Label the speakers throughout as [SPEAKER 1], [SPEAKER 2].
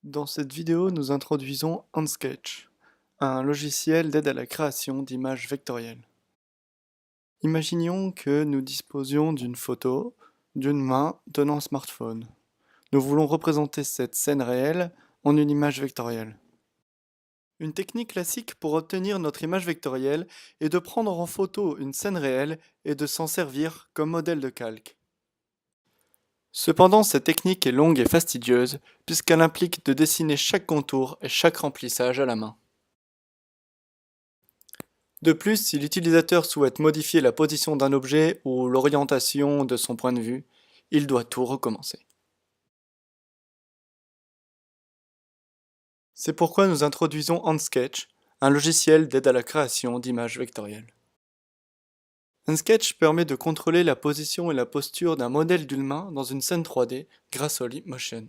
[SPEAKER 1] Dans cette vidéo, nous introduisons Onssketch, un logiciel d'aide à la création d'images vectorielles. Imaginons que nous disposions d'une photo, d'une main tenant un smartphone. Nous voulons représenter cette scène réelle en une image vectorielle. Une technique classique pour obtenir notre image vectorielle est de prendre en photo une scène réelle et de s'en servir comme modèle de calque. Cependant, cette technique est longue et fastidieuse puisqu'elle implique de dessiner chaque contour et chaque remplissage à la main. De plus, si l'utilisateur souhaite modifier la position d'un objet ou l'orientation de son point de vue, il doit tout recommencer. C'est pourquoi nous introduisons Onssketch, un logiciel d'aide à la création d'images vectorielles. Onssketch permet de contrôler la position et la posture d'un modèle d'une main dans une scène 3D grâce au Leapmotion.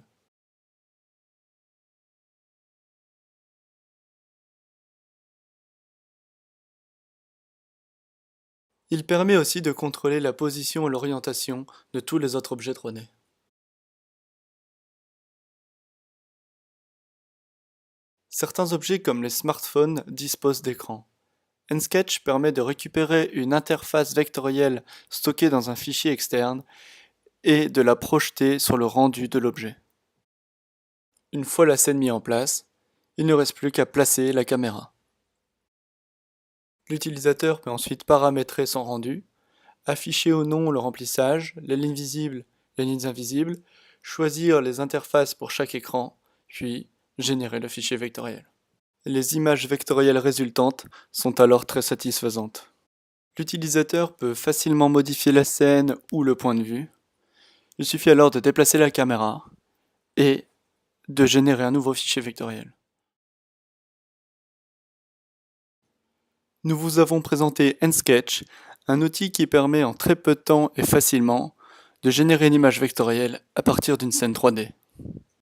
[SPEAKER 1] Il permet aussi de contrôler la position et l'orientation de tous les autres objets 3D. Certains objets comme les smartphones disposent d'écrans. Onssketch permet de récupérer une interface vectorielle stockée dans un fichier externe et de la projeter sur le rendu de l'objet. Une fois la scène mise en place, il ne reste plus qu'à placer la caméra. L'utilisateur peut ensuite paramétrer son rendu, afficher ou non le remplissage, les lignes visibles, les lignes invisibles, choisir les interfaces pour chaque écran, puis générer le fichier vectoriel. Les images vectorielles résultantes sont alors très satisfaisantes. L'utilisateur peut facilement modifier la scène ou le point de vue. Il suffit alors de déplacer la caméra et de générer un nouveau fichier vectoriel. Nous vous avons présenté Onssketch, un outil qui permet en très peu de temps et facilement de générer une image vectorielle à partir d'une scène 3D.